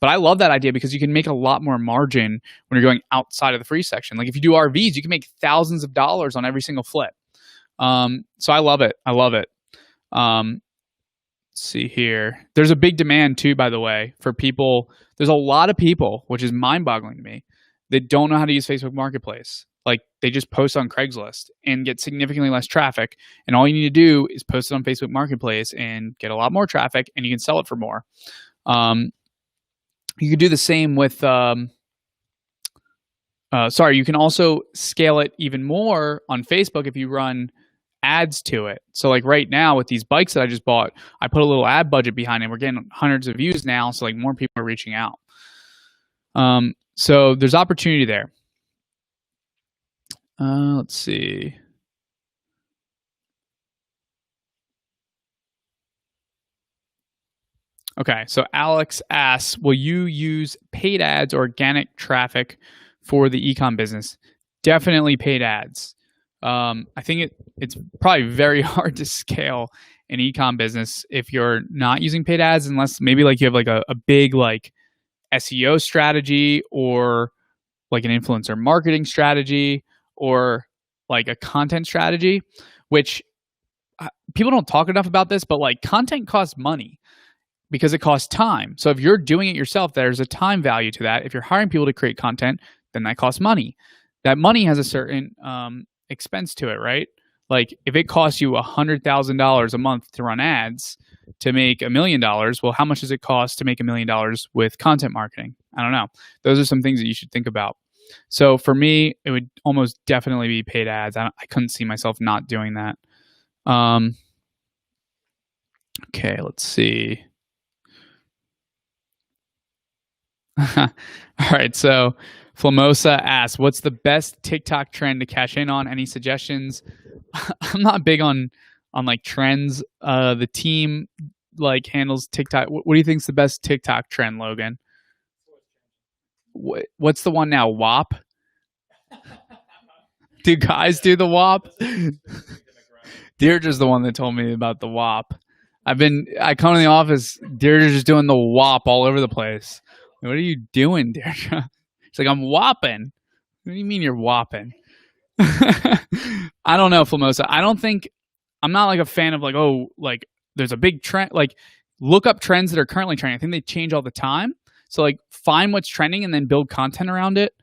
But I love that idea because you can make a lot more margin when you're going outside of the free section. Like if you do RVs, you can make thousands of dollars on every single flip. So I love it. I love it. Let's see here. There's a big demand too, by the way, for people. There's a lot of people, which is mind-boggling to me, that don't know how to use Facebook Marketplace. Like they just post on Craigslist and get significantly less traffic. And all you need to do is post it on Facebook Marketplace and get a lot more traffic, and you can sell it for more. You could do the same with, you can also scale it even more on Facebook if you run ads to it. So like right now with these bikes that I just bought, I put a little ad budget behind it. We're getting hundreds of views now. So like more people are reaching out. So there's opportunity there. Let's see. Okay, so Alex asks, will you use paid ads or organic traffic for the ecom business? Definitely paid ads. I think it's probably very hard to scale an ecom business if you're not using paid ads, unless maybe like you have like a big like SEO strategy or like an influencer marketing strategy or like a content strategy, which people don't talk enough about this, but like content costs money because it costs time. So if you're doing it yourself, there's a time value to that. If you're hiring people to create content, then that costs money. That money has a certain expense to it, right? Like if it costs you $100,000 a month to run ads to make $1 million, well, how much does it cost to make $1 million with content marketing? I don't know. Those are some things that you should think about. So for me, it would almost definitely be paid ads. I couldn't see myself not doing that. Okay, let's see. All right, so Flamosa asks, what's the best TikTok trend to cash in on? Any suggestions? I'm not big on like trends. The team like handles TikTok. What do you think is the best TikTok trend, Logan? What's the one now? WAP? Do guys do the WAP? Deirdre's the one that told me about the WAP. I come to the office, Deirdre's just doing the WAP all over the place. What are you doing, Deirdre? She's like, I'm whopping. What do you mean you're whopping? I don't know, Flamosa. I'm not like a fan of like, oh, like there's a big trend. Like look up trends that are currently trending. I think they change all the time. So like find what's trending and then build content around it.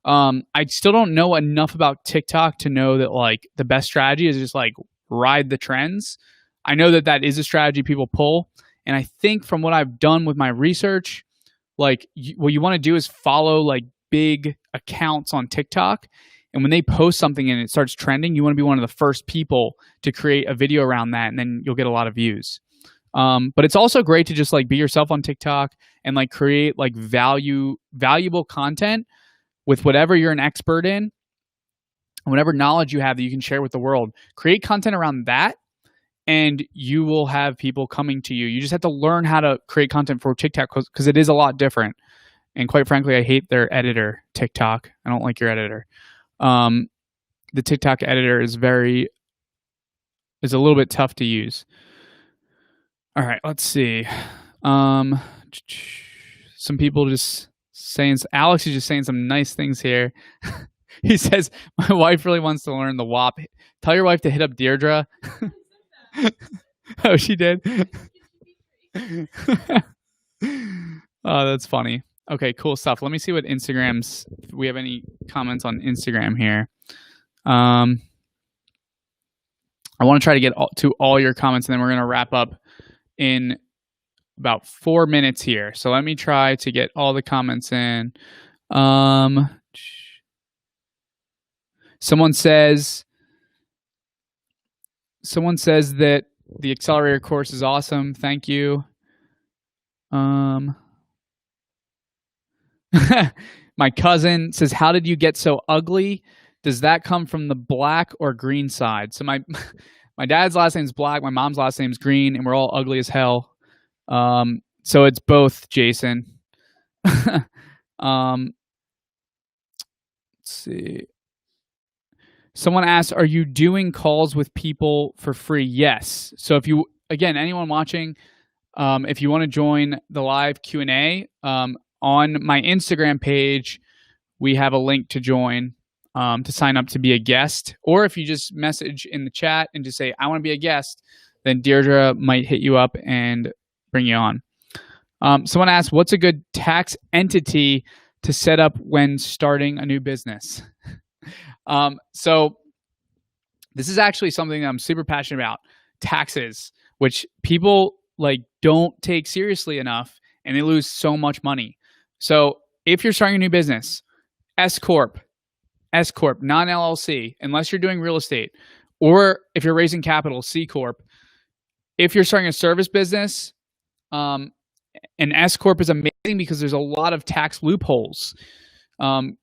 I still don't know enough about TikTok to know that like the best strategy is just like ride the trends. I know that is a strategy people pull. And I think from what I've done with my research, like what you want to do is follow like big accounts on TikTok. And when they post something and it starts trending, you want to be one of the first people to create a video around that. And then you'll get a lot of views. But it's also great to just like be yourself on TikTok and like create like valuable content with whatever you're an expert in. whatever knowledge you have that you can share with the world. Create content around that, and you will have people coming to you. You just have to learn how to create content for TikTok because it is a lot different. And quite frankly, I hate their editor, TikTok. I don't like your editor. The TikTok editor is a little bit tough to use. All right, let's see. Some people just saying, Alex is just saying some nice things here. He says, my wife really wants to learn the WAP. Tell your wife to hit up Deirdre. Oh, she did? Oh, that's funny. Okay, cool stuff. Let me see what if we have any comments on Instagram here. I want to try to get to all your comments, and then we're going to wrap up in about 4 minutes here. So let me try to get all the comments in. Someone says that the accelerator course is awesome. Thank you. My cousin says, how did you get so ugly? Does that come from the black or green side? So my dad's last name is Black, my mom's last name is Green, and we're all ugly as hell. So it's both, Jason. Let's see. Someone asked, are you doing calls with people for free? Yes. So if you, again, anyone watching, if you want to join the live Q&A, on my Instagram page, we have a link to join, to sign up to be a guest. Or if you just message in the chat and just say, I want to be a guest, then Deirdre might hit you up and bring you on. Someone asked, what's a good tax entity to set up when starting a new business? So this is actually something that I'm super passionate about, taxes, which people don't take seriously enough, and they lose so much money. So if you're starting a new business, S Corp, non-LLC, unless you're doing real estate, or if you're raising capital, C Corp. If you're starting a service business, an S Corp is amazing because there's a lot of tax loopholes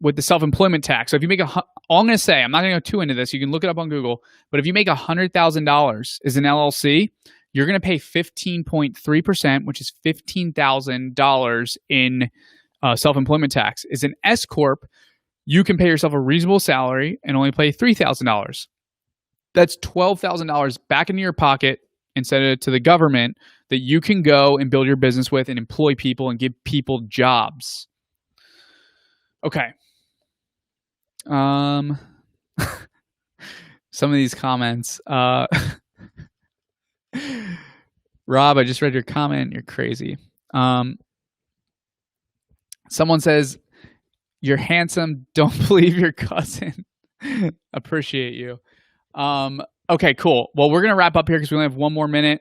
with the self-employment tax. So if you make all I'm going to say, I'm not going to go too into this. You can look it up on Google. But if you make $100,000 as an LLC, you're going to pay 15.3%, which is $15,000 in self-employment tax. As an S Corp, you can pay yourself a reasonable salary and only pay $3,000. That's $12,000 back into your pocket instead of to the government that you can go and build your business with and employ people and give people jobs. Okay. Some of these comments. Rob, I just read your comment. You're crazy. Someone says, you're handsome. Don't believe your cousin. Appreciate you. Okay, cool. Well, we're going to wrap up here because we only have 1 more minute.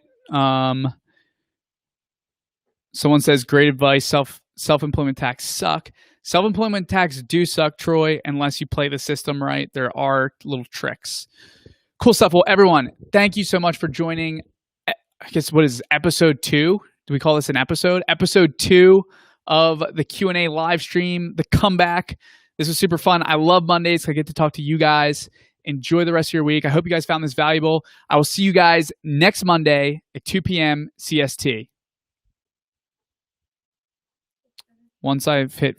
Someone says, great advice. Self-employment tax suck. Self-employment tax do suck, Troy, unless you play the system right. There are little tricks. Cool stuff. Well, everyone, thank you so much for joining. I guess what is episode 2? Do we call this an episode? Episode 2 of the Q&A live stream, the comeback. This was super fun. I love Mondays. I get to talk to you guys. Enjoy the rest of your week. I hope you guys found this valuable. I will see you guys next Monday at 2 p.m. CST. Once I've hit